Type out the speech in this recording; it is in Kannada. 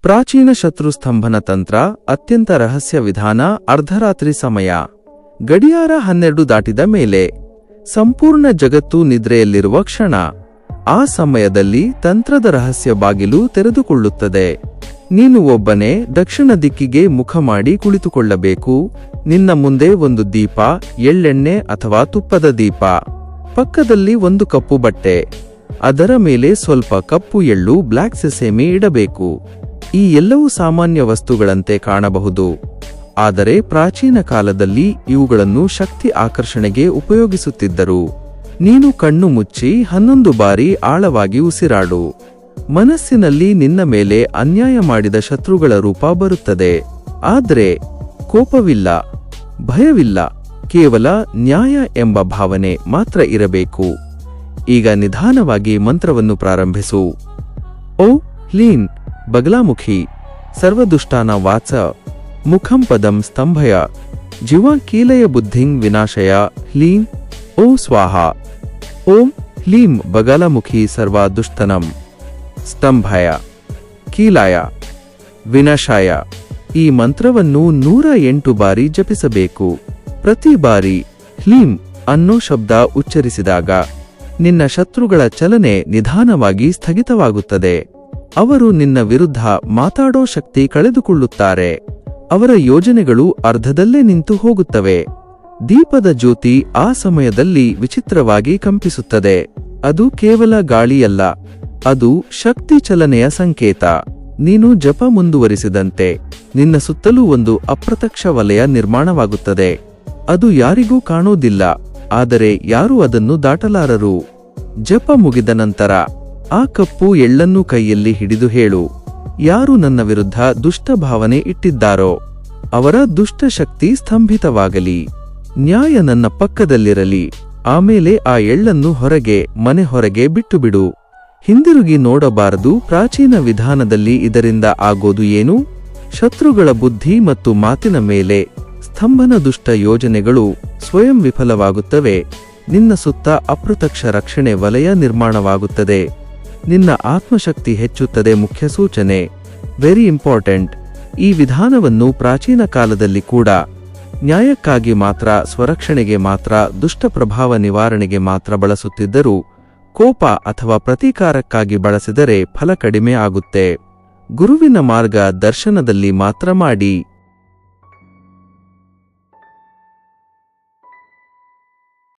ಪ್ರಾಚೀನ ಶತ್ರುಸ್ತಂಭನ ತಂತ್ರ ಅತ್ಯಂತ ರಹಸ್ಯ ವಿಧಾನ. ಅರ್ಧರಾತ್ರಿ ಸಮಯ, ಗಡಿಯಾರ 12 ದಾಟಿದ ಮೇಲೆ, ಸಂಪೂರ್ಣ ಜಗತ್ತು ನಿದ್ರೆಯಲ್ಲಿರುವ ಕ್ಷಣ. ಆ ಸಮಯದಲ್ಲಿ ತಂತ್ರದ ರಹಸ್ಯ ಬಾಗಿಲು ತೆರೆದುಕೊಳ್ಳುತ್ತದೆ. ನೀನು ಒಬ್ಬನೇ ದಕ್ಷಿಣ ದಿಕ್ಕಿಗೆ ಮುಖ ಮಾಡಿ ಕುಳಿತುಕೊಳ್ಳಬೇಕು. ನಿನ್ನ ಮುಂದೆ ಒಂದು ದೀಪ, ಎಳ್ಳೆಣ್ಣೆ ಅಥವಾ ತುಪ್ಪದ ದೀಪ, ಪಕ್ಕದಲ್ಲಿ ಒಂದು ಕಪ್ಪು ಬಟ್ಟೆ, ಅದರ ಮೇಲೆ ಸ್ವಲ್ಪ ಕಪ್ಪು ಎಳ್ಳು ಬ್ಲ್ಯಾಕ್ ಸೆಸೇಮಿ ಇಡಬೇಕು. ಈ ಎಲ್ಲವೂ ಸಾಮಾನ್ಯ ವಸ್ತುಗಳಂತೆ ಕಾಣಬಹುದು, ಆದರೆ ಪ್ರಾಚೀನ ಕಾಲದಲ್ಲಿ ಇವುಗಳನ್ನು ಶಕ್ತಿ ಆಕರ್ಷಣೆಗೆ ಉಪಯೋಗಿಸುತ್ತಿದ್ದರು. ನೀನು ಕಣ್ಣು ಮುಚ್ಚಿ 11 ಬಾರಿ ಆಳವಾಗಿ ಉಸಿರಾಡು. ಮನಸ್ಸಿನಲ್ಲಿ ನಿನ್ನ ಮೇಲೆ ಅನ್ಯಾಯ ಮಾಡಿದ ಶತ್ರುಗಳ ರೂಪ ಬರುತ್ತದೆ. ಆದರೆ ಕೋಪವಿಲ್ಲ, ಭಯವಿಲ್ಲ, ಕೇವಲ ನ್ಯಾಯ ಎಂಬ ಭಾವನೆ ಮಾತ್ರ ಇರಬೇಕು. ಈಗ ನಿಧಾನವಾಗಿ ಮಂತ್ರವನ್ನು ಪ್ರಾರಂಭಿಸು. ಓ ಹ್ಲೀಂ ಬಗಲಾಮುಖಿ ಸರ್ವದುಷ್ಟಾನ ವಾಚ ಮುಖಂ ಪದಂ ಸ್ತಂಭಯ ಜಿವ ಕೀಲಯ ಬುದ್ಧಿಂ ವಿನಾಶಯ ಹ್ಲೀಂ ಓ ಸ್ವಾಹ. ಓಂ ಹ್ಲೀಂ ಬಗಲಾಮುಖಿ ಸರ್ವ ದುಷ್ಟನಂ ಸ್ತಂಭಯ ಕೀಲಾಯ ವಿನಾಶಾಯ. ಈ ಮಂತ್ರವನ್ನು 108 ಬಾರಿ ಜಪಿಸಬೇಕು. ಪ್ರತಿ ಬಾರಿ ಹ್ಲೀಂ ಅನ್ನೋ ಶಬ್ದ ಉಚ್ಚರಿಸಿದಾಗ ನಿನ್ನ ಶತ್ರುಗಳ ಚಲನೆ ನಿಧಾನವಾಗಿ ಸ್ಥಗಿತವಾಗುತ್ತದೆ. ಅವರು ನಿನ್ನ ವಿರುದ್ಧ ಮಾತಾಡೋ ಶಕ್ತಿ ಕಳೆದುಕೊಳ್ಳುತ್ತಾರೆ. ಅವರ ಯೋಜನೆಗಳು ಅರ್ಧದಲ್ಲೇ ನಿಂತು ಹೋಗುತ್ತವೆ. ದೀಪದ ಜ್ಯೋತಿ ಆ ಸಮಯದಲ್ಲಿ ವಿಚಿತ್ರವಾಗಿ ಕಂಪಿಸುತ್ತದೆ. ಅದು ಕೇವಲ ಗಾಳಿಯಲ್ಲ, ಅದು ಶಕ್ತಿ ಚಲನೆಯ ಸಂಕೇತ. ನೀನು ಜಪ ಮುಂದುವರಿಸಿದಂತೆ ನಿನ್ನ ಸುತ್ತಲೂ ಒಂದು ಅಪ್ರತ್ಯಕ್ಷ ವಲಯ ನಿರ್ಮಾಣವಾಗುತ್ತದೆ. ಅದು ಯಾರಿಗೂ ಕಾಣೋದಿಲ್ಲ, ಆದರೆ ಯಾರೂ ಅದನ್ನು ದಾಟಲಾರರು. ಜಪ ಮುಗಿದ ನಂತರ ಆ ಕಪ್ಪು ಎಳ್ಳನ್ನು ಕೈಯಲ್ಲಿ ಹಿಡಿದು ಹೇಳು, ಯಾರು ನನ್ನ ವಿರುದ್ಧ ದುಷ್ಟ ಭಾವನೆ ಇಟ್ಟಿದ್ದಾರೋ ಅವರ ದುಷ್ಟ ಶಕ್ತಿ ಸ್ತಂಭಿತವಾಗಲಿ. ನ್ಯಾಯ ನನ್ನ ಪಕ್ಕದಲ್ಲಿರಲಿ. ಆಮೇಲೆ ಆ ಎಳ್ಳನ್ನು ಮನೆ ಹೊರಗೆ ಬಿಟ್ಟುಬಿಡು. ಹಿಂದಿರುಗಿ ನೋಡಬಾರದು. ಪ್ರಾಚೀನ ವಿಧಾನದಲ್ಲಿ ಇದರಿಂದ ಆಗೋದು ಏನು? ಶತ್ರುಗಳ ಬುದ್ಧಿ ಮತ್ತು ಮಾತಿನ ಮೇಲೆ ಸ್ತಂಭನ ದುಷ್ಟ ಯೋಜನೆಗಳು ಸ್ವಯಂ ವಿಫಲವಾಗುತ್ತವೆ. ನಿನ್ನ ಸುತ್ತ ಅಪ್ರತ್ಯಕ್ಷ ರಕ್ಷಣೆ ವಲಯ ನಿರ್ಮಾಣವಾಗುತ್ತದೆ. ನಿನ್ನ ಆತ್ಮಶಕ್ತಿ ಹೆಚ್ಚುತ್ತದೆ. ಮುಖ್ಯ ಸೂಚನೆ, ವೆರಿ ಇಂಪಾರ್ಟೆಂಟ್. ಈ ವಿಧಾನವನ್ನು ಪ್ರಾಚೀನ ಕಾಲದಲ್ಲಿ ಕೂಡ ನ್ಯಾಯಕ್ಕಾಗಿ ಮಾತ್ರ, ಸ್ವರಕ್ಷಣೆಗೆ ಮಾತ್ರ, ದುಷ್ಟ ಪ್ರಭಾವ ನಿವಾರಣೆಗೆ ಮಾತ್ರ ಬಳಸುತ್ತಿದ್ದರು. ಕೋಪ ಅಥವಾ ಪ್ರತೀಕಾರಕ್ಕಾಗಿ ಬಳಸಿದರೆ ಫಲ ಕಡಿಮೆ ಆಗುತ್ತೆ. ಗುರುವಿನ ಮಾರ್ಗ ದರ್ಶನದಲ್ಲಿ ಮಾತ್ರ ಮಾಡಿ.